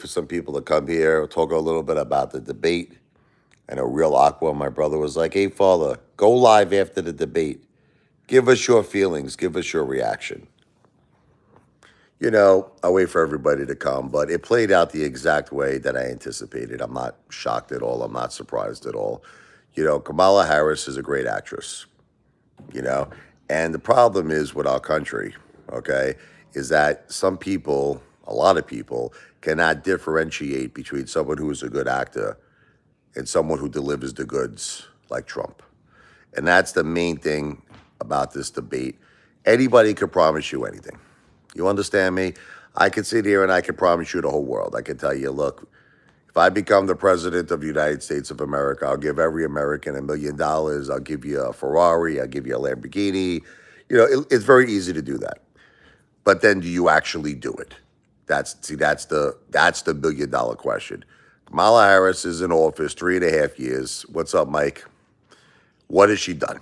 for some people to come here, talk a little bit about the debate. And a real awkward, my brother was like, hey, Father, go live after the debate. Give us your feelings. Give us your reaction. I'll wait for everybody to come, but it played out the exact way that I anticipated. I'm not shocked at all. I'm not surprised at all. Kamala Harris is a great actress, you know, and the problem is with our country, okay, is that some people, a lot of people, cannot differentiate between someone who is a good actor and someone who delivers the goods like Trump. And that's the main thing about this debate. Anybody could promise you anything. You understand me? I can sit here and I can promise you the whole world. I can tell you, look, if I become the president of the United States of America, I'll give every American $1 million. I'll give you a Ferrari. I'll give you a Lamborghini. It's very easy to do that. But then do you actually do it? That's the $1 million question. Kamala Harris is in office 3.5 years. What's up, Mike? What has she done?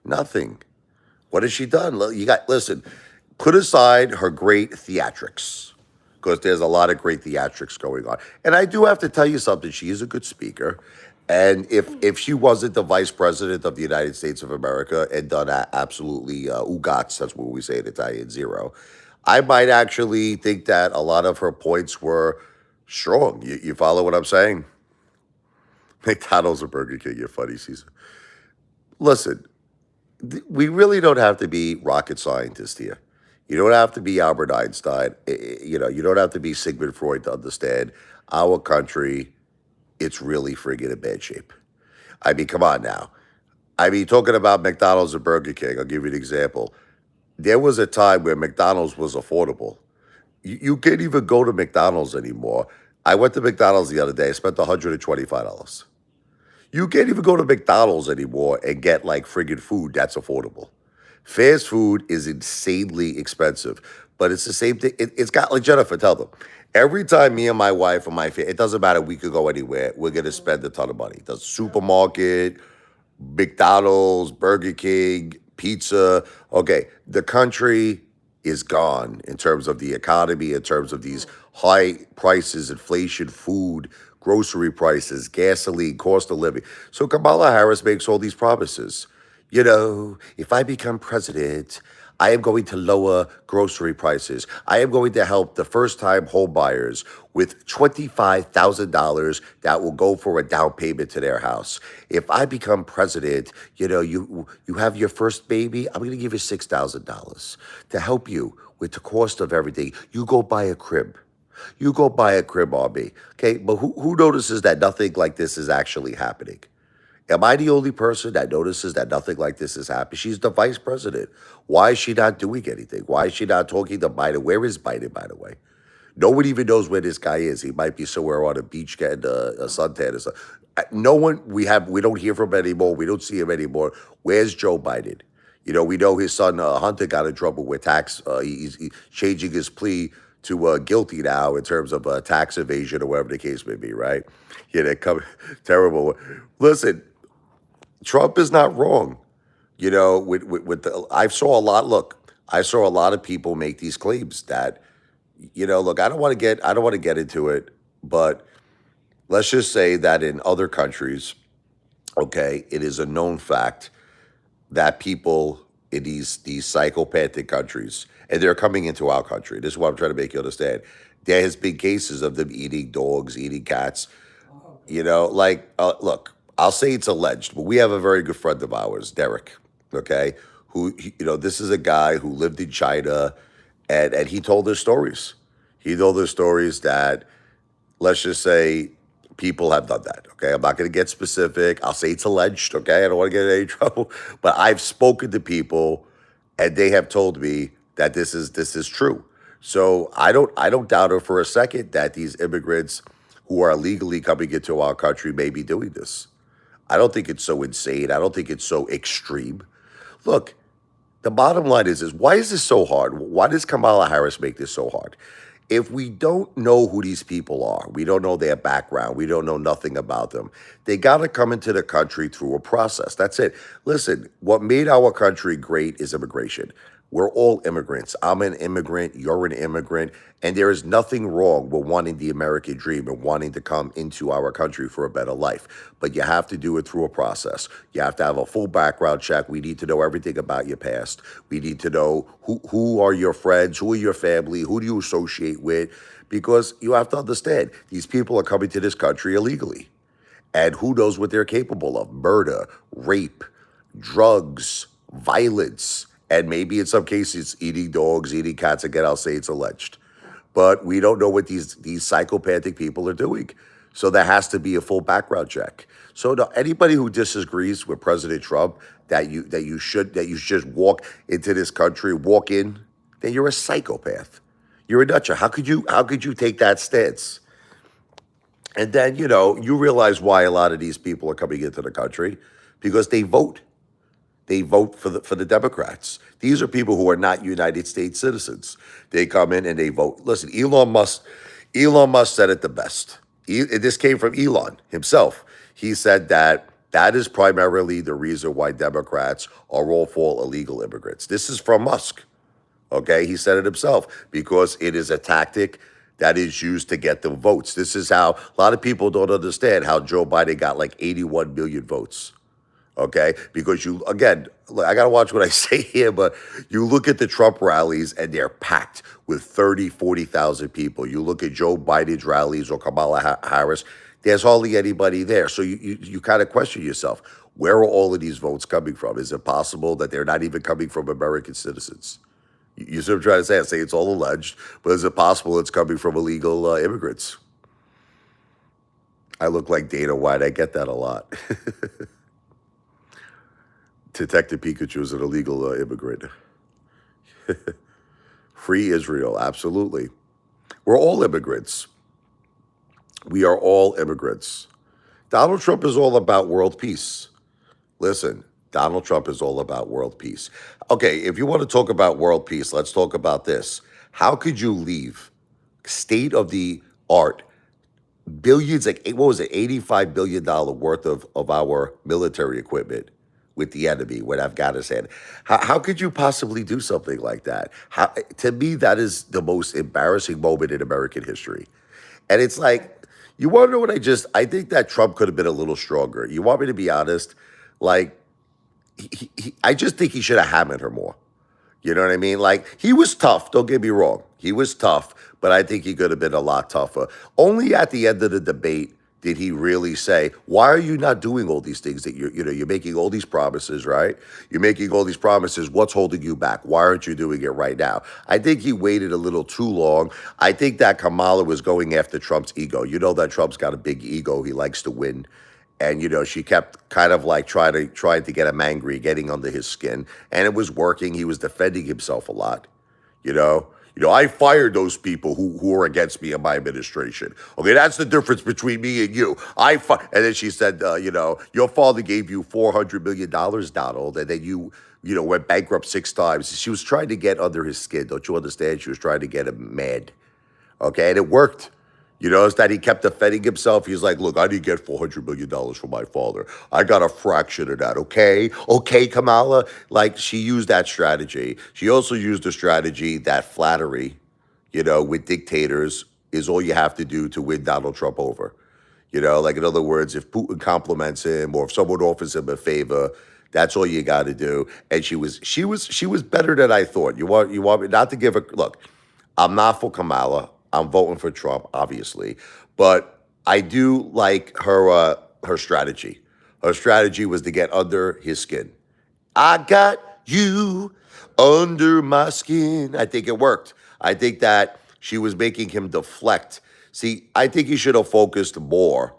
Nothing. What has she done? Listen, put aside her great theatrics, because there's a lot of great theatrics going on. And I do have to tell you something. She is a good speaker. And if she wasn't the vice president of the United States of America and done absolutely ugats, that's what we say in Italian, zero, I might actually think that a lot of her points were strong. You follow what I'm saying? McDonald's or Burger King, you're funny, Caesar. Listen, we really don't have to be rocket scientists here. You don't have to be Albert Einstein. You don't have to be Sigmund Freud to understand our country. It's really friggin' in bad shape. I mean, come on now. I mean, talking about McDonald's and Burger King, I'll give you an example. There was a time where McDonald's was affordable. You can't even go to McDonald's anymore. I went to McDonald's the other day. I spent $125. You can't even go to McDonald's anymore and get like friggin' food that's affordable. Fast food is insanely expensive, but it's the same thing. It's got, like Jennifer, tell them. Every time me and my wife or my family, it doesn't matter, we could go anywhere, we're going to spend a ton of money. The supermarket, McDonald's, Burger King, pizza. Okay, the country is gone in terms of the economy, in terms of these high prices, inflation, food, grocery prices, gasoline, cost of living. So Kamala Harris makes all these promises. If I become president, I am going to lower grocery prices. I am going to help the first-time home buyers with $25,000 that will go for a down payment to their house. If I become president, you have your first baby, I'm going to give you $6,000 to help you with the cost of everything. You go buy a crib. You go buy a crib on me. Okay, but who notices that nothing like this is actually happening? Am I the only person that notices that nothing like this is happening? She's the vice president. Why is she not doing anything? Why is she not talking to Biden? Where is Biden, by the way? No one even knows where this guy is. He might be somewhere on a beach getting a suntan or something. No one, we don't hear from him anymore. We don't see him anymore. Where's Joe Biden? We know his son Hunter got in trouble with tax. He's changing his plea to guilty now in terms of tax evasion or whatever the case may be, right? Yeah, they come terrible. Listen, Trump is not wrong. I saw a lot. Look, I saw a lot of people make these claims that, look, I don't want to get into it, but let's just say that in other countries, okay, it is a known fact that people in these psychopathic countries, and they're coming into our country. This is what I'm trying to make you understand. There has been cases of them eating dogs, eating cats. Look, I'll say it's alleged, but we have a very good friend of ours, Derek, okay, this is a guy who lived in China, and he told us stories. He told us stories that, let's just say, people have done that, okay? I'm not going to get specific. I'll say it's alleged, okay? I don't want to get in any trouble, but I've spoken to people, and they have told me that this is true. So I don't doubt her for a second that these immigrants who are illegally coming into our country may be doing this. I don't think it's so insane. I don't think it's so extreme. Look, the bottom line is why is this so hard? Why does Kamala Harris make this so hard? If we don't know who these people are, we don't know their background, we don't know nothing about them, they got to come into the country through a process. That's it. Listen, what made our country great is immigration. We're all immigrants. I'm an immigrant. You're an immigrant. And there is nothing wrong with wanting the American dream and wanting to come into our country for a better life. But you have to do it through a process. You have to have a full background check. We need to know everything about your past. We need to know who are your friends, who are your family, who do you associate with, because you have to understand these people are coming to this country illegally. And who knows what they're capable of? Murder, rape, drugs, violence, and maybe in some cases eating dogs, eating cats. Again, I'll say it's alleged. But we don't know what these psychopathic people are doing. So there has to be a full background check. So to anybody who disagrees with President Trump that you should just walk into this country, walk in, then you're a psychopath. You're a nutshell. How could you take that stance? And then, you realize why a lot of these people are coming into the country, because they vote. They vote for the Democrats. These are people who are not United States citizens. They come in and they vote. Listen, Elon Musk said it the best. This came from Elon himself. He said that is primarily the reason why Democrats are all for illegal immigrants. This is from Musk. Okay, he said it himself, because it is a tactic that is used to get them votes. This is how a lot of people don't understand how Joe Biden got like 81 million votes. Okay, because again, I got to watch what I say here, but you look at the Trump rallies and they're packed with 30, 40,000 people. You look at Joe Biden's rallies or Kamala Harris, there's hardly anybody there. So you kind of question yourself, where are all of these votes coming from? Is it possible that they're not even coming from American citizens? You see what I'm trying to say? I say it's all alleged, but is it possible it's coming from illegal immigrants? I look like Dana White. I get that a lot. Detective Pikachu is an illegal immigrant. Free Israel, absolutely. We're all immigrants. We are all immigrants. Donald Trump is all about world peace. Listen, Donald Trump is all about world peace. Okay, if you want to talk about world peace, let's talk about this. How could you leave state of the art billions, like what was it, $85 billion worth of our military equipment with the enemy, with Afghanistan? How could you possibly do something like that? To me, that is the most embarrassing moment in American history. And it's like, you want to know what I think that Trump could have been a little stronger. You want me to be honest? Like, I just think he should have hammered her more. You know what I mean? Like, he was tough. Don't get me wrong. He was tough, but I think he could have been a lot tougher. Only at the end of the debate did he really say, why are you not doing all these things that you're making all these promises, right? You're making all these promises. What's holding you back? Why aren't you doing it right now? I think he waited a little too long. I think that Kamala was going after Trump's ego. You know that Trump's got a big ego. He likes to win. And, she kept kind of like trying to get him angry, getting under his skin. And it was working. He was defending himself a lot, I fired those people who are against me in my administration. Okay, that's the difference between me and you. And then she said, your father gave you $400 million, Donald, and then you went bankrupt 6 times. She was trying to get under his skin. Don't you understand? She was trying to get him mad. Okay, and it worked. It's that he kept defending himself. He's like, look, I didn't get $400 million from my father. I got a fraction of that, okay? Okay, Kamala? Like, she used that strategy. She also used the strategy that flattery, with dictators is all you have to do to win Donald Trump over. Like, in other words, if Putin compliments him or if someone offers him a favor, that's all you got to do. And she was better than I thought. You want me not to give her, look, I'm not for Kamala. I'm voting for Trump, obviously, but I do like her strategy. Her strategy was to get under his skin. I got you under my skin. I think it worked. I think that she was making him deflect. See, I think he should have focused more.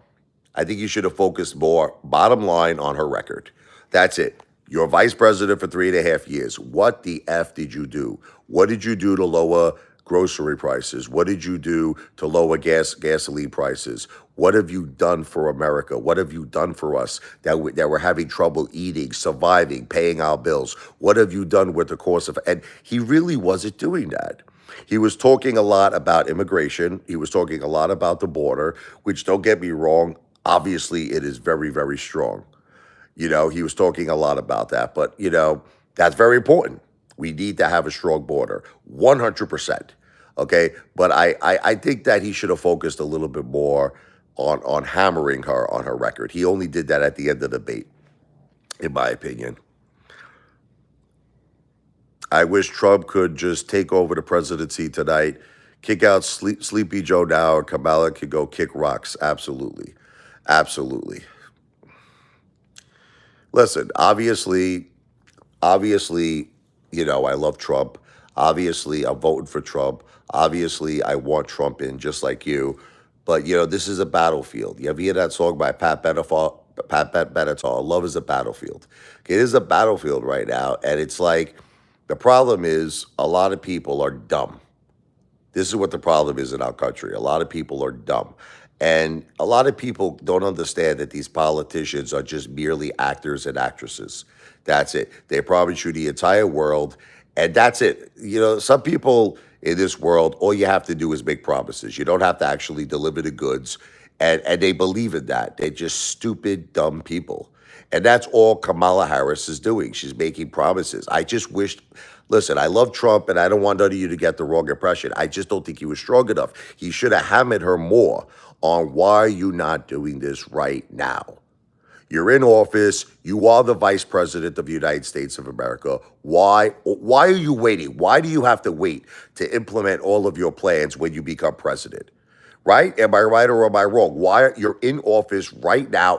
Bottom line, on her record. That's it. You're vice president for 3.5 years. What the F did you do? What did you do to lower grocery prices? What did you do to lower gasoline prices? What have you done for America? What have you done for us that we're having trouble eating, surviving, paying our bills? What have you done with the course of? And he really wasn't doing that. He was talking a lot about immigration. He was talking a lot about the border, which, don't get me wrong, obviously it is very, very strong. He was talking a lot about that, but, that's very important. We need to have a strong border, 100%. Okay, but I think that he should have focused a little bit more on hammering her on her record. He only did that at the end of the debate, in my opinion. I wish Trump could just take over the presidency tonight, kick out Sleepy Joe now, and Kamala could go kick rocks. Absolutely. Absolutely. Listen, obviously, I love Trump. Obviously, I'm voting for Trump. Obviously, I want Trump in just like you. But, this is a battlefield. You ever hear that song by Pat Benatar, Love is a Battlefield. Okay, it is a battlefield right now. And it's like, the problem is a lot of people are dumb. This is what the problem is in our country. A lot of people are dumb. And a lot of people don't understand that these politicians are just merely actors and actresses. That's it. They promise you the entire world, and that's it. Some people in this world, all you have to do is make promises. You don't have to actually deliver the goods. And they believe in that. They're just stupid, dumb people. And that's all Kamala Harris is doing. She's making promises. I just wished, listen, I love Trump and I don't want none of you to get the wrong impression. I just don't think he was strong enough. He should have hammered her more on why are you not doing this right now? You're in office. You are the vice president of the United States of America. Why are you waiting? Why do you have to wait to implement all of your plans when you become president? Right? Am I right or am I wrong? Why you're in office right now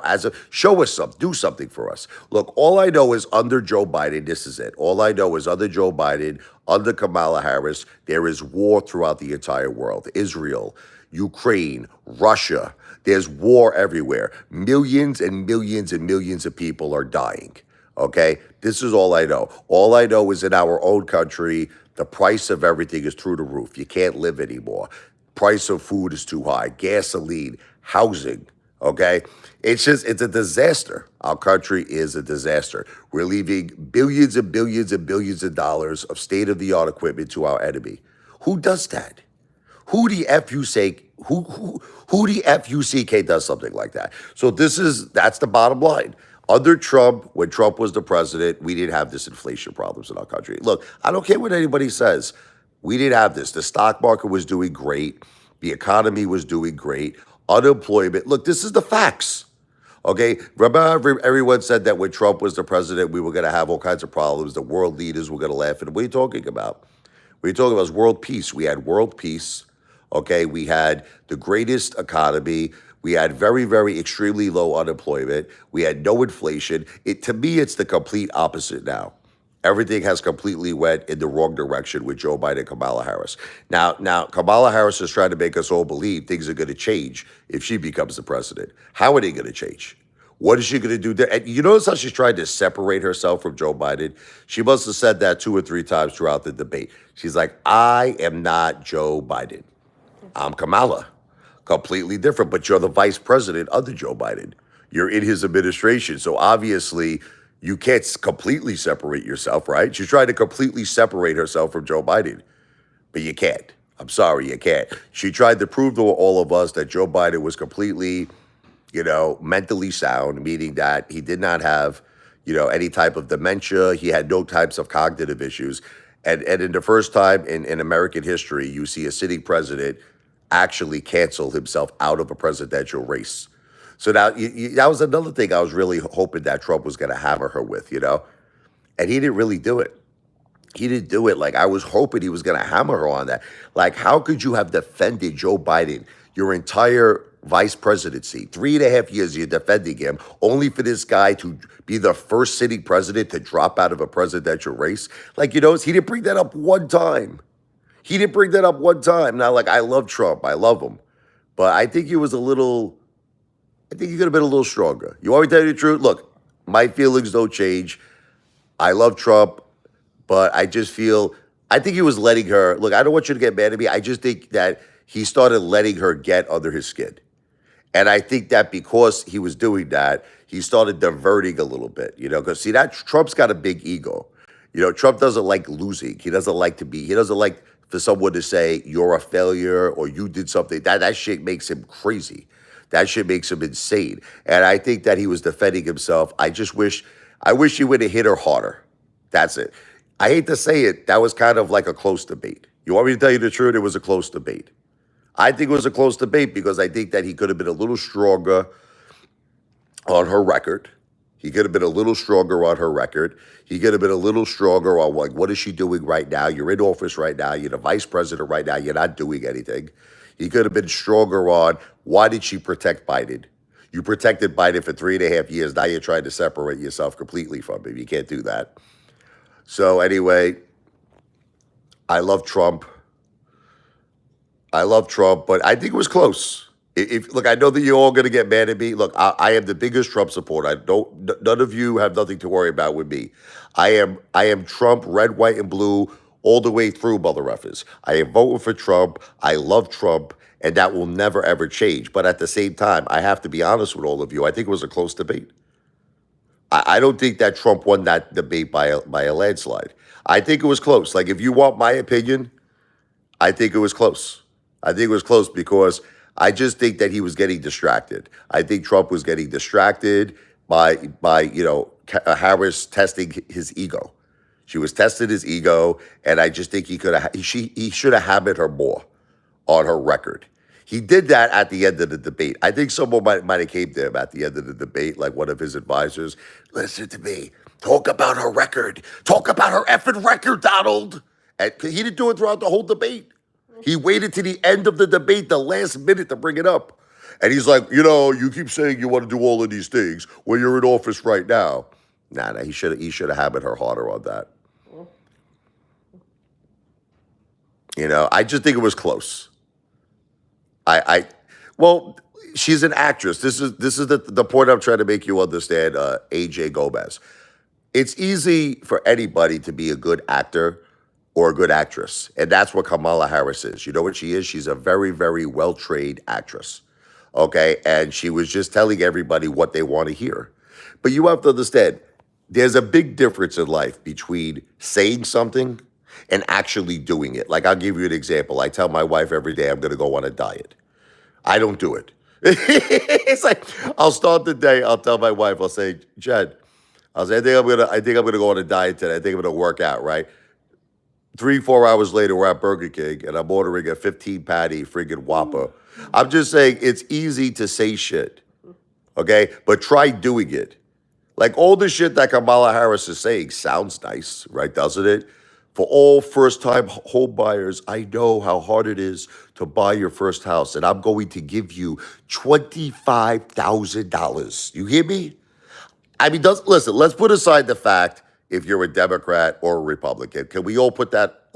show us something, do something for us. Look, all I know is under Joe Biden, this is it. All I know is under Joe Biden, under Kamala Harris, there is war throughout the entire world. Israel, Ukraine, Russia, there's war everywhere. Millions and millions and millions of people are dying. Okay? This is all I know. All I know is in our own country, the price of everything is through the roof. You can't live anymore. Price of food is too high, gasoline, housing, okay? It's a disaster. Our country is a disaster. We're leaving billions and billions and billions of dollars of state-of-the-art equipment to our enemy. Who does that? Who the FUCK does something like that? So that's the bottom line. Under Trump, when Trump was the president, we didn't have this inflation problems in our country. Look, I don't care what anybody says. We didn't have this. The stock market was doing great. The economy was doing great. Unemployment. Look, this is the facts. Okay? Remember, everyone said that when Trump was the president, we were going to have all kinds of problems. The world leaders were going to laugh at it. What are you talking about? What are you talking about is world peace. We had world peace. Okay? We had the greatest economy. We had very, very extremely low unemployment. We had no inflation. To me, it's the complete opposite now. Everything has completely went in the wrong direction with Joe Biden and Kamala Harris. Now, Kamala Harris is trying to make us all believe things are going to change if she becomes the president. How are they going to change? What is she going to do there? And you notice how she's trying to separate herself from Joe Biden? She must have said that 2 or 3 times throughout the debate. She's like, I am not Joe Biden. I'm Kamala. Completely different, but you're the vice president under Joe Biden. You're in his administration. So obviously, you can't completely separate yourself, right? She's trying to completely separate herself from Joe Biden, but you can't. I'm sorry, you can't. She tried to prove to all of us that Joe Biden was completely, mentally sound, meaning that he did not have, any type of dementia. He had no types of cognitive issues. And in the first time in American history, you see a sitting president actually cancel himself out of a presidential race. So now that was another thing I was really hoping that Trump was going to hammer her with, and he didn't really do it. He didn't do it. Like I was hoping he was going to hammer her on that. Like how could you have defended Joe Biden your entire vice presidency? 3.5 years you're defending him, only for this guy to be the first sitting president to drop out of a presidential race. Like, he didn't bring that up one time. He didn't bring that up one time. Now, like, I love Trump. I love him. But I think he could have been a little stronger. You want me to tell you the truth? Look, my feelings don't change. I love Trump, but I think he was letting her, look, I don't want you to get mad at me. I just think that he started letting her get under his skin. And I think that because he was doing that, he started diverting a little bit, because see, Trump's got a big ego. Trump doesn't like losing. He doesn't like for someone to say you're a failure or you did something. That shit makes him crazy. That shit makes him insane. And I think that he was defending himself. I wish he would have hit her harder. That's it. I hate to say it, that was kind of like a close debate. You want me to tell you the truth? It was a close debate. I think it was a close debate because I think that he could have been a little stronger on her record. He could have been a little stronger on her record. He could have been a little stronger on like, what is she doing right now? You're in office right now. You're the vice president right now. You're not doing anything. He could have been stronger on why did she protect Biden? You protected Biden for 3.5 years. Now you're trying to separate yourself completely from him. You can't do that. So anyway, I love Trump. But I think it was close. If look, I know that you're all going to get mad at me. Look, I am the biggest Trump supporter. None of you have nothing to worry about with me. I am Trump, red, white, and blue, all the way through, mother effers. I am voting for Trump. I love Trump, and that will never ever change. But at the same time, I have to be honest with all of you. I think it was a close debate. I don't think that Trump won that debate by a landslide. I think it was close. Like, if you want my opinion, I think it was close. I think it was close because I just think that he was getting distracted. I think Trump was getting distracted by Harris testing his ego. She was testing his ego, and I just think he should have hammered her more on her record. He did that at the end of the debate. I think someone might have came to him at the end of the debate, like one of his advisors. Listen to me. Talk about her record. Talk about her effing record, Donald. And he didn't do it throughout the whole debate. He waited to the end of the debate, the last minute, to bring it up. And he's like, you keep saying you want to do all of these things when you're in office right now. Nah, he should have hammered her harder on that. I just think it was close. Well, she's an actress. This is the point I'm trying to make you understand, AJ Gomez. It's easy for anybody to be a good actor or a good actress, and that's what Kamala Harris is. You know what she is? She's a very, very well-trained actress, okay? And she was just telling everybody what they want to hear. But you have to understand, there's a big difference in life between saying something and actually doing it. Like, I'll give you an example. I tell my wife every day I'm going to go on a diet. I don't do it. It's like, I'll start the day, I'll tell my wife, I'll say, Jen, I think I'm gonna go on a diet today. I think I'm gonna work out, right? 3-4 hours later, we're at Burger King, and I'm ordering a 15-patty friggin' Whopper. I'm just saying, it's easy to say shit, okay? But try doing it. Like, all the shit that Kamala Harris is saying sounds nice, right? Doesn't it? For all first-time home buyers, I know how hard it is to buy your first house, and I'm going to give you $25,000. You hear me? I mean, listen, let's put aside the fact if you're a Democrat or a Republican. Can we all put that,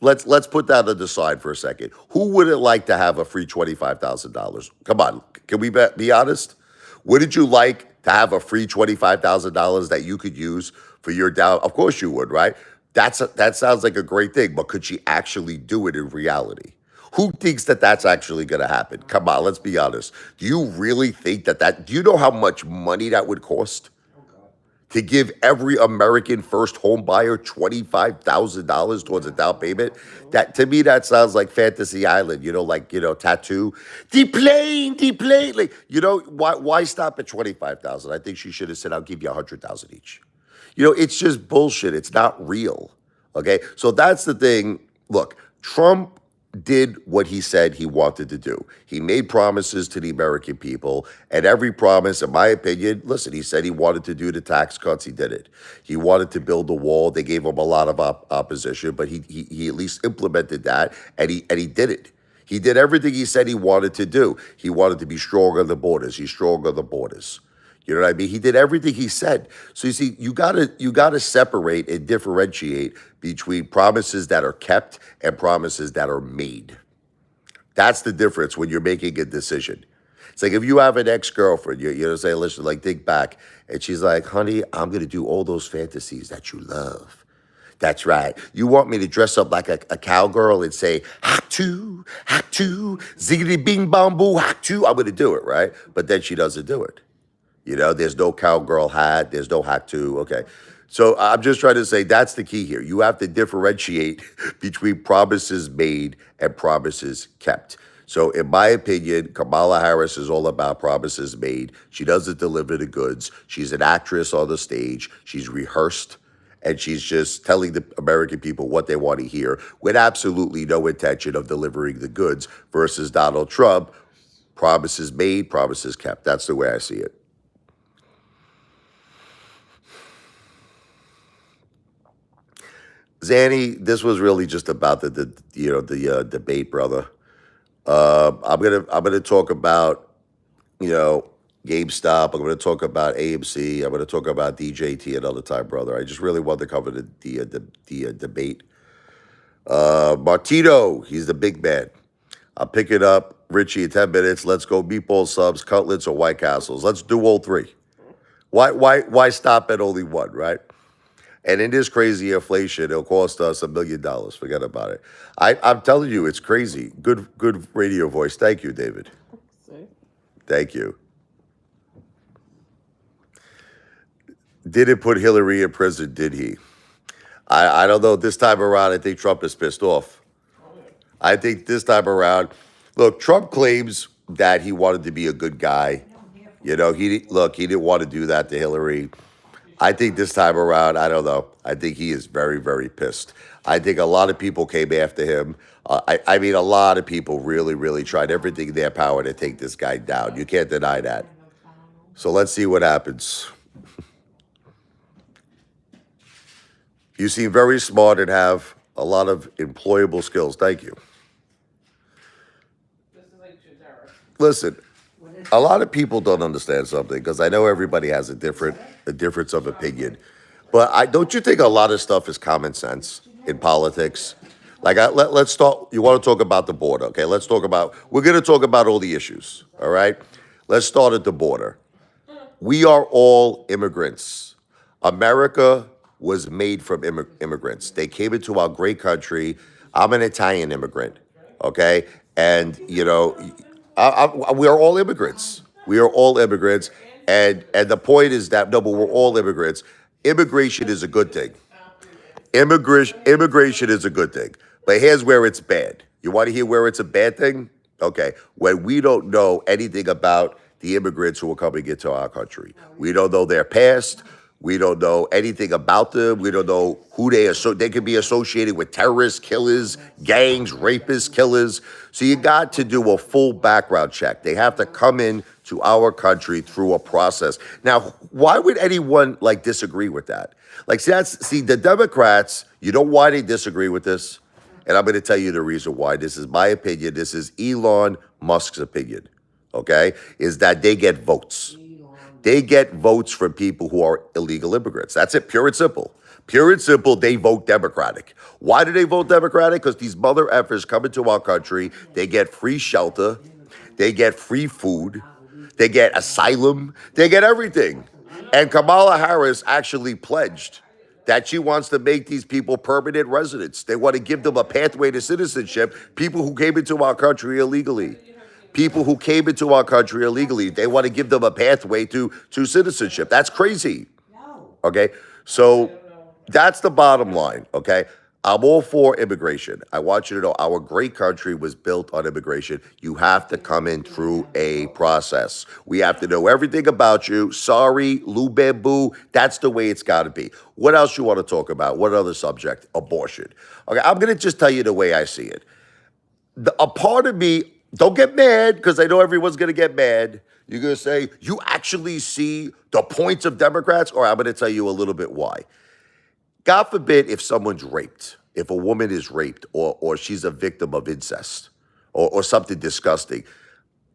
let's put that on the side for a second. Who wouldn't like to have a free $25,000? Come on, can we be honest? Wouldn't you like to have a free $25,000 that you could use for your down? Of course you would, right? That sounds like a great thing, but could she actually do it in reality? Who thinks that that's actually going to happen? Come on, let's be honest. Do you really think do you know how much money that would cost? To give every American first home buyer $25,000 towards a down payment? That, to me, that sounds like Fantasy Island, tattoo. Deplane. Like, why stop at 25,000? I think she should have said, I'll give you 100,000 each. It's just bullshit. It's not real. Okay? So that's the thing. Look, Trump did what he said he wanted to do. He made promises to the American people, and every promise, in my opinion, listen, he said he wanted to do the tax cuts. He did it. He wanted to build a wall. They gave him a lot of opposition, but he at least implemented that, and he did it. He did everything he said he wanted to do. He wanted to be strong on the borders. He's strong on the borders. You know what I mean? He did everything he said. So you see, you gotta separate and differentiate between promises that are kept and promises that are made. That's the difference when you're making a decision. It's like if you have an ex-girlfriend, say, listen, like, think back, and she's like, honey, I'm gonna do all those fantasies that you love. That's right. You want me to dress up like a cowgirl and say, hack two, ziggity bing bong boo, hack two. I'm gonna do it, right? But then she doesn't do it. There's no cowgirl hat. There's no hack too. Okay. So I'm just trying to say that's the key here. You have to differentiate between promises made and promises kept. So in my opinion, Kamala Harris is all about promises made. She doesn't deliver the goods. She's an actress on the stage. She's rehearsed. and she's just telling the American people what they want to hear with absolutely no intention of delivering the goods versus Donald Trump, promises made, promises kept. That's the way I see it. Zanny, this was really just about the debate, brother. I'm gonna talk about you know GameStop. I'm gonna talk about AMC. I'm gonna talk about DJT another time, brother. I just really want to cover the debate. Martino, he's the big man. I'm picking up Richie in 10 minutes. Let's go meatball subs, cutlets, or White Castles. Let's do all three. Why stop at only one, right? And in this crazy inflation, it'll cost us $1 million. Forget about it. I'm telling you, it's crazy. Good radio voice. Thank you, David. Thank you. Didn't put Hillary in prison, did he? I don't know. This time around, I think Trump is pissed off. I think this time around, look, Trump claims that he wanted to be a good guy. He didn't want to do that to Hillary. I think this time around, I don't know. I think he is very, very pissed. I think a lot of people came after him. I mean, a lot of people really, really tried everything in their power to take this guy down. You can't deny that. So let's see what happens. You seem very smart and have a lot of employable skills. Thank you. Listen, a lot of people don't understand something because I know everybody has a difference of opinion. But don't you think a lot of stuff is common sense in politics? Like, let's start. You want to talk about the border, okay? We're going to talk about all the issues, all right? Let's start at the border. We are all immigrants. America was made from immigrants. They came into our great country. I'm an Italian immigrant, okay? And, we are all immigrants. We are all immigrants. And the point is that, no, but we're all immigrants. Immigration is a good thing. Immigration is a good thing. But here's where it's bad. You want to hear where it's a bad thing? Okay. When we don't know anything about the immigrants who are coming into our country. We don't know their past. We don't know anything about them. We don't know who they are. So they could be associated with terrorists, killers, gangs, rapists, killers. So you got to do a full background check. They have to come in to our country through a process. Now, why would anyone disagree with that? See, the Democrats, you know why they disagree with this? And I'm going to tell you the reason why. This is my opinion. This is Elon Musk's opinion, okay? Is that they get votes. They get votes from people who are illegal immigrants. That's it, pure and simple. Pure and simple, they vote Democratic. Why do they vote Democratic? Because these mother effers come into our country. They get free shelter. They get free food. They get asylum. They get everything. And Kamala Harris actually pledged that she wants to make these people permanent residents. They want to give them a pathway to citizenship, people who came into our country illegally. People who came into our country illegally, they want to give them a pathway to citizenship. That's crazy. Okay? So that's the bottom line, okay? I'm all for immigration. I want you to know our great country was built on immigration. You have to come in through a process. We have to know everything about you. Sorry, Lou Bamboo, that's the way it's got to be. What else you want to talk about? What other subject? Abortion. Okay, I'm going to just tell you the way I see it. A part of me, don't get mad, because I know everyone's going to get mad. You're going to say, you actually see the points of Democrats? Or I'm going to tell you a little bit why. God forbid if someone's raped, if a woman is raped, or she's a victim of incest, or something disgusting.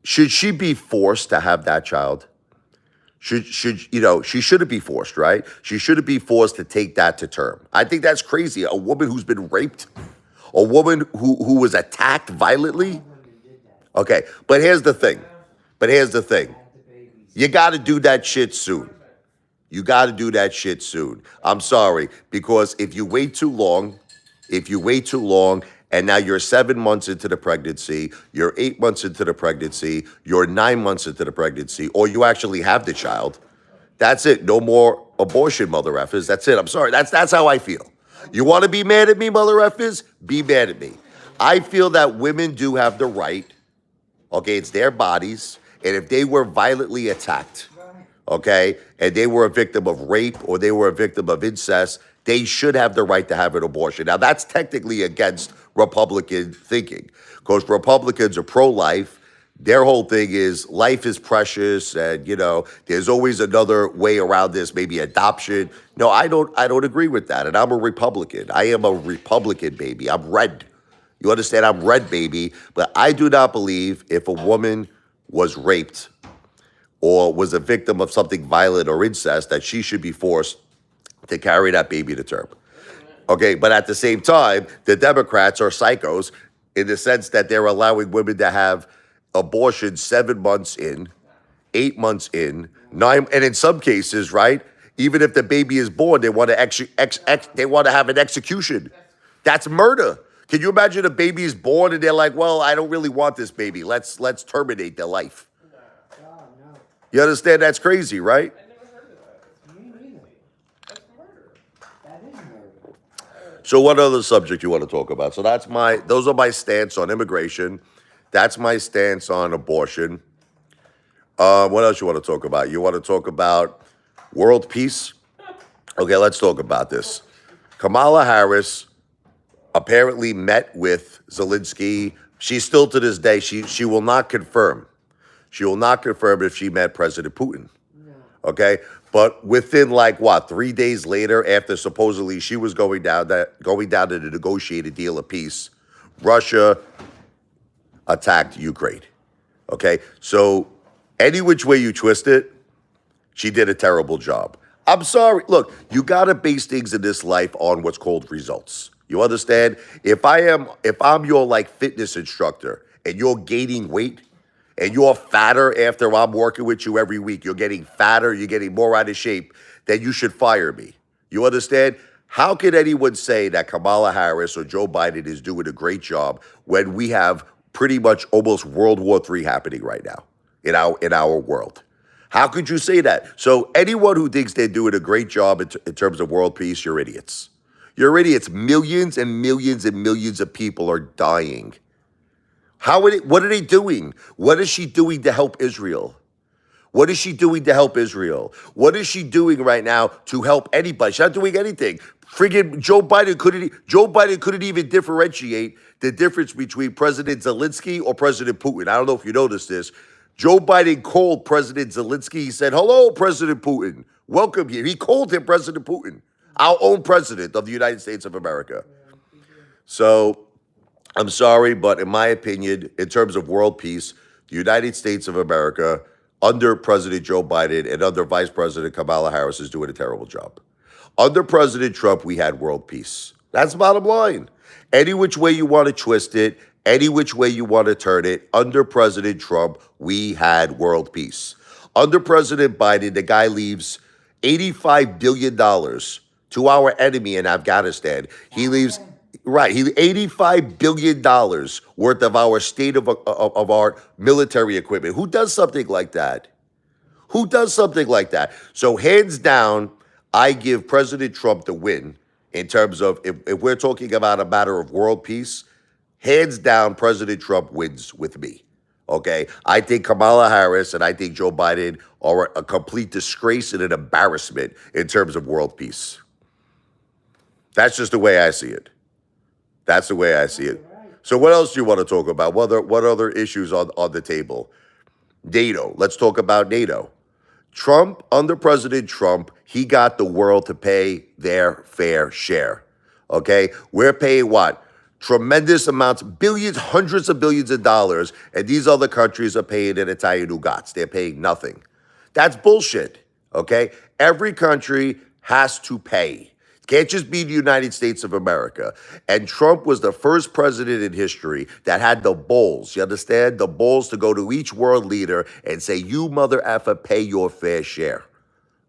Should she be forced to have that child? She shouldn't be forced, right? She shouldn't be forced to take that to term. I think that's crazy. A woman who's been raped, a woman who was attacked violently. Okay, but here's the thing. You got to do that shit soon. I'm sorry, because if you wait too long, and now you're 7 months into the pregnancy, you're 8 months into the pregnancy, you're 9 months into the pregnancy, or you actually have the child, that's it. No more abortion, mother effers. That's it. I'm sorry. That's how I feel. You want to be mad at me, mother effers? Be mad at me. I feel that women do have the right. Okay, it's their bodies, and if they were violently attacked, okay, and they were a victim of rape or they were a victim of incest, They should have the right to have an abortion. Now, that's technically against Republican thinking because Republicans are pro-life. Their whole thing is life is precious, and there's always another way around this, maybe adoption. No, I don't agree with that, and I'm a Republican. I am a Republican, baby. I'm red. You understand? I'm red, baby. But I do not believe if a woman was raped or was a victim of something violent or incest that she should be forced to carry that baby to term. Okay, but at the same time, the Democrats are psychos in the sense that they're allowing women to have abortion 7 months in, 8 months in, 9, and in some cases, right? Even if the baby is born, they want to they want to have an execution. That's murder. Can you imagine a baby is born and they're like, "Well, I don't really want this baby. Let's terminate their life." You understand? That's crazy, right? So what other subject you want to talk about? So those are my stance on immigration. That's my stance on abortion. What else you want to talk about? You want to talk about world peace? Okay, let's talk about this. Kamala Harris apparently met with Zelensky. She's still to this day, she will not confirm. She will not confirm if she met President Putin. Okay? But within 3 days later, after supposedly she was going down to negotiate a deal of peace, Russia attacked Ukraine. Okay? So any which way you twist it, she did a terrible job. I'm sorry. Look, you gotta base things in this life on what's called results. You understand? If I'm your fitness instructor and you're gaining weight, and you're fatter after I'm working with you every week, you're getting fatter, you're getting more out of shape, then you should fire me. You understand? How can anyone say that Kamala Harris or Joe Biden is doing a great job when we have pretty much almost World War III happening right now in our world? How could you say that? So anyone who thinks they're doing a great job in terms of world peace, you're idiots. You're idiots. Millions and millions and millions of people are dying. What are they doing? What is she doing to help Israel? What is she doing to help Israel? What is she doing right now to help anybody? She's not doing anything. Friggin' Joe Biden couldn't even differentiate the difference between President Zelensky or President Putin. I don't know if you noticed this. Joe Biden called President Zelensky. He said, "Hello, President Putin. Welcome here." He called him President Putin, our own president of the United States of America. So I'm sorry, but in my opinion, in terms of world peace, the United States of America, under President Joe Biden and under Vice President Kamala Harris, is doing a terrible job. Under President Trump, we had world peace. That's the bottom line. Any which way you want to twist it, any which way you want to turn it, under President Trump, we had world peace. Under President Biden, the guy leaves $85 billion to our enemy in Afghanistan. He leaves... Right, $85 billion worth of our state-of-art military equipment. Who does something like that? Who does something like that? So hands down, I give President Trump the win in terms of, if we're talking about a matter of world peace, hands down, President Trump wins with me. Okay? I think Kamala Harris and I think Joe Biden are a complete disgrace and an embarrassment in terms of world peace. That's just the way I see it. That's the way I see it. So what else do you want to talk about? What other issues on the table? NATO. Let's talk about NATO. Trump, under President Trump, he got the world to pay their fair share. Okay? We're paying what? Tremendous amounts, billions, hundreds of billions of dollars, and these other countries are paying in Italian Nugats. They're paying nothing. That's bullshit. Okay? Every country has to pay. Can't just be the United States of America. And Trump was the first president in history that had the balls, you understand? The balls to go to each world leader and say, "You mother effer, pay your fair share."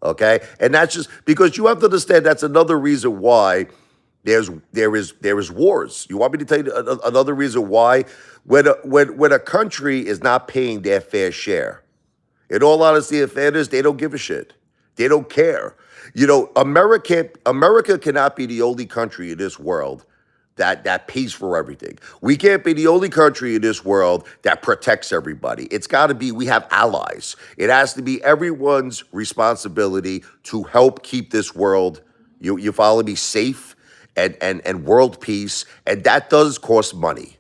Okay? And that's just because you have to understand that's another reason why there is wars. You want me to tell you another reason why? When a country is not paying their fair share, in all honesty and fairness, they don't give a shit. They don't care. America cannot be the only country in this world that pays for everything. We can't be the only country in this world that protects everybody. It's got to be, we have allies. It has to be everyone's responsibility to help keep this world, You follow me? Safe and world peace, and that does cost money.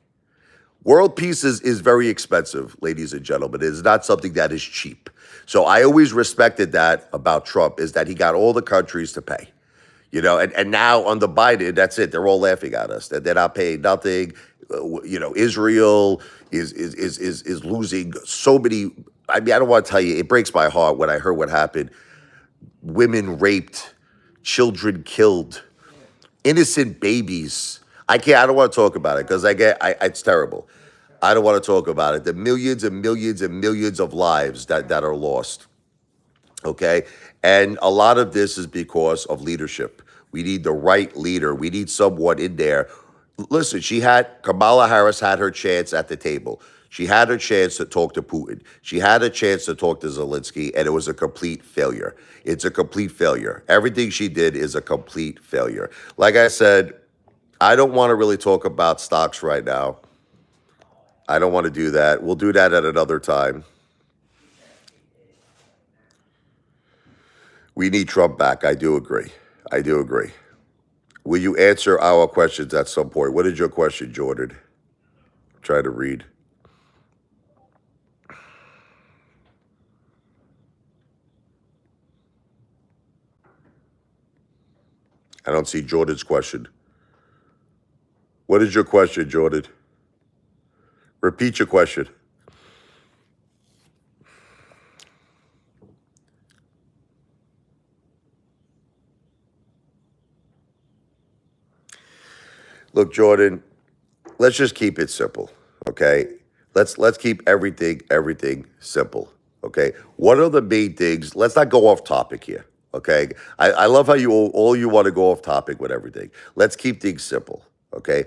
World peace is very expensive, ladies and gentlemen. It is not something that is cheap. So I always respected that about Trump, is that he got all the countries to pay. And now under Biden, that's it. They're all laughing at us. They're not paying nothing. Israel is losing so many. I mean, I don't want to tell you. It breaks my heart when I heard what happened. Women raped, children killed, innocent babies. I can't. I don't want to talk about it because it's terrible. I don't want to talk about it. The millions and millions and millions of lives that are lost. Okay. And a lot of this is because of leadership. We need the right leader. We need someone in there. Listen, Kamala Harris had her chance at the table. She had her chance to talk to Putin. She had a chance to talk to Zelensky, and it was a complete failure. It's a complete failure. Everything she did is a complete failure. Like I said, I don't want to really talk about stocks right now. I don't want to do that. We'll do that at another time. We need Trump back. I do agree. I do agree. Will you answer our questions at some point? What is your question, Jordan? Try to read. I don't see Jordan's question. What is your question, Jordan? Repeat your question. Look, Jordan, let's just keep it simple, okay? Let's keep everything simple, okay? What are the main things? Let's not go off topic here, okay? I love how you want to go off topic with everything. Let's keep things simple, okay?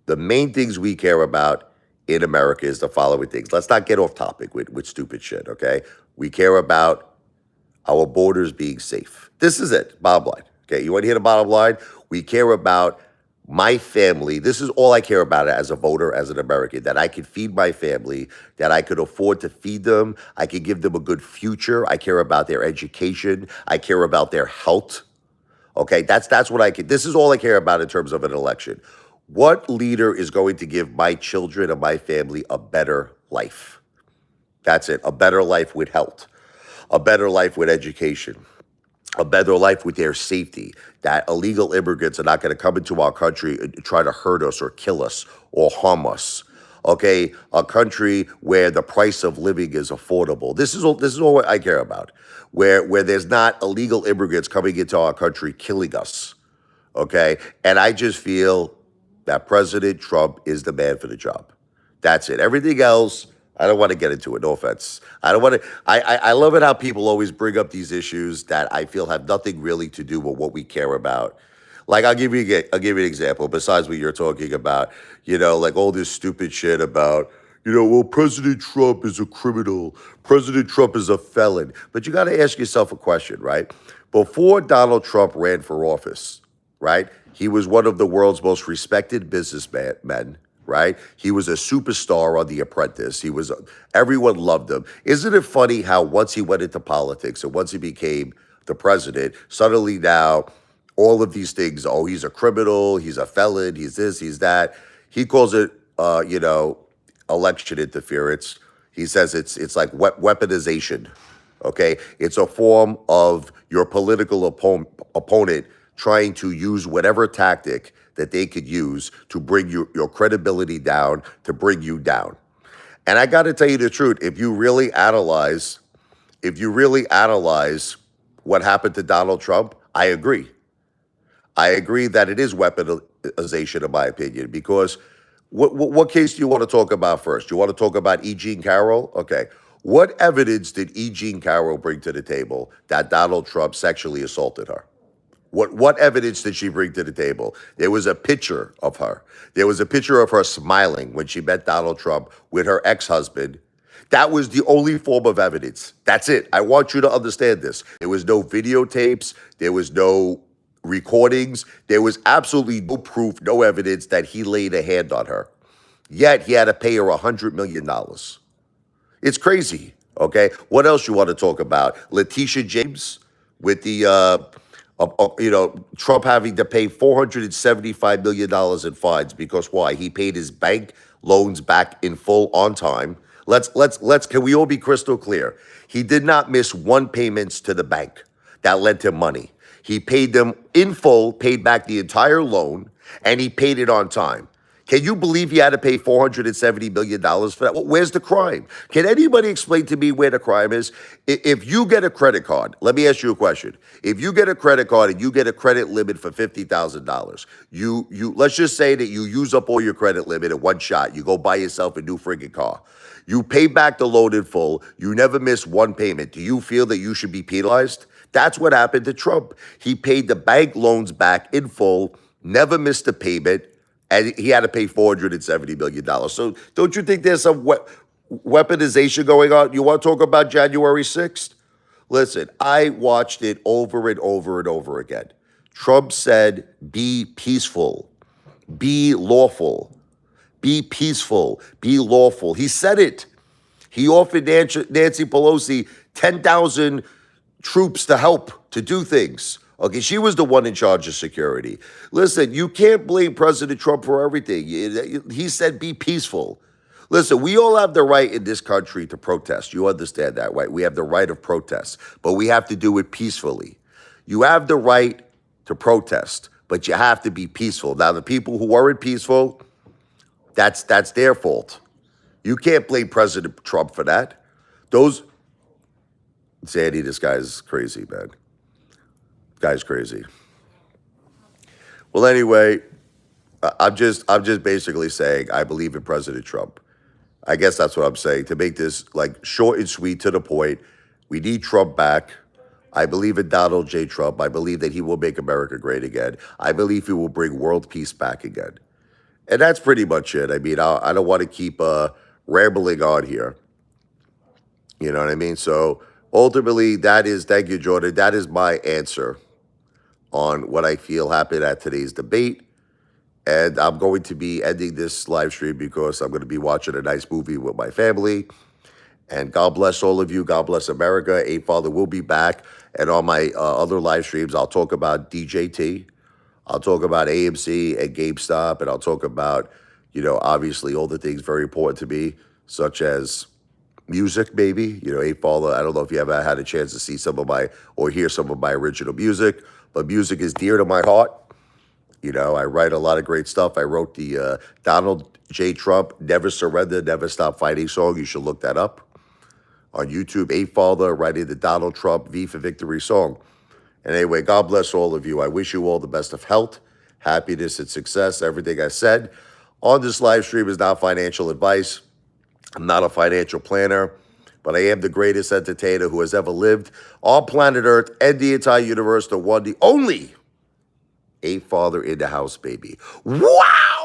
The main things we care about in America is the following things. Let's not get off topic with stupid shit, okay? We care about our borders being safe. This is it, bottom line, okay? You want to hear the bottom line? We care about my family. This is all I care about as a voter, as an American, that I could feed my family, that I could afford to feed them. I could give them a good future. I care about their education. I care about their health. Okay, that's what this is all I care about in terms of an election. What leader is going to give my children and my family a better life? That's it, a better life with health, a better life with education, a better life with their safety, that illegal immigrants are not going to come into our country and try to hurt us or kill us or harm us. Okay, a country where the price of living is affordable. This is all I care about. Where there's not illegal immigrants coming into our country killing us. Okay, and I just feel that President Trump is the man for the job. That's it. Everything else, I don't want to get into it. No offense. I don't want to. I love it how people always bring up these issues that I feel have nothing really to do with what we care about. Like I'll give you an example. Besides what you're talking about, like all this stupid shit about, well, President Trump is a criminal. President Trump is a felon. But you got to ask yourself a question, right? Before Donald Trump ran for office, right? He was one of the world's most respected businessmen. Right? He was a superstar on The Apprentice. Everyone loved him. Isn't it funny how once he went into politics and once he became the president, suddenly now all of these things, oh, he's a criminal, he's a felon, he's this, he's that. He calls it, election interference. He says it's like weaponization, okay? It's a form of your political opponent trying to use whatever tactic that they could use to bring your credibility down, to bring you down. And I got to tell you the truth, if you really analyze what happened to Donald Trump, I agree. I agree that it is weaponization, in my opinion, because what case do you want to talk about first? You want to talk about E. Jean Carroll? Okay. What evidence did E. Jean Carroll bring to the table that Donald Trump sexually assaulted her? What evidence did she bring to the table? There was a picture of her. There was a picture of her smiling when she met Donald Trump with her ex-husband. That was the only form of evidence. That's it. I want you to understand this. There was no videotapes. There was no recordings. There was absolutely no proof, no evidence that he laid a hand on her. Yet he had to pay her $100 million. It's crazy, okay? What else you want to talk about? Letitia James with the Trump having to pay $475 million in fines because why? He paid his bank loans back in full on time. Can we all be crystal clear? He did not miss one payments to the bank that lent him money. He paid them in full, paid back the entire loan, and he paid it on time. Can you believe he had to pay $470 million for that? Well, where's the crime? Can anybody explain to me where the crime is? If you get a credit card, let me ask you a question. If you get a credit card and you get a credit limit for $50,000, you let's just say that you use up all your credit limit in one shot. You go buy yourself a new friggin' car. You pay back the loan in full. You never miss one payment. Do you feel that you should be penalized? That's what happened to Trump. He paid the bank loans back in full, never missed a payment, and he had to pay $470 million. So don't you think there's some weaponization going on? You want to talk about January 6th? Listen, I watched it over and over and over again. Trump said, be peaceful, be lawful, be peaceful, be lawful. He said it. He offered Nancy Pelosi 10,000 troops to help to do things. Okay, she was the one in charge of security. Listen, you can't blame President Trump for everything. He said be peaceful. Listen, we all have the right in this country to protest. You understand that, right? We have the right of protest, but we have to do it peacefully. You have the right to protest, but you have to be peaceful. Now, the people who aren't peaceful, that's their fault. You can't blame President Trump for that. Sandy, this guy's crazy, man. Guy's crazy. Well, anyway, I'm just basically saying I believe in President Trump. I guess that's what I'm saying. To make this like short and sweet to the point, we need Trump back. I believe in Donald J. Trump. I believe that he will make America great again. I believe he will bring world peace back again. And that's pretty much it. I mean, I don't want to keep rambling on here. You know what I mean? So ultimately, thank you, Jordan. That is my answer on what I feel happened at today's debate. And I'm going to be ending this live stream because I'm going to be watching a nice movie with my family. And God bless all of you. God bless America. Apefather will be back. And on my other live streams, I'll talk about DJT. I'll talk about AMC and GameStop. And I'll talk about, obviously all the things very important to me, such as music, maybe. Apefather, I don't know if you ever had a chance to see or hear some of my original music. But music is dear to my heart. I write a lot of great stuff. I wrote the Donald J. Trump Never Surrender, Never Stop Fighting song. You should look that up on YouTube. Apefather writing the Donald Trump V for Victory song. And anyway, God bless all of you. I wish you all the best of health, happiness, and success. Everything I said on this live stream is not financial advice. I'm not a financial planner, but I am the greatest entertainer who has ever lived on planet Earth and the entire universe, the one, the only Apefather in the house, baby. Wow!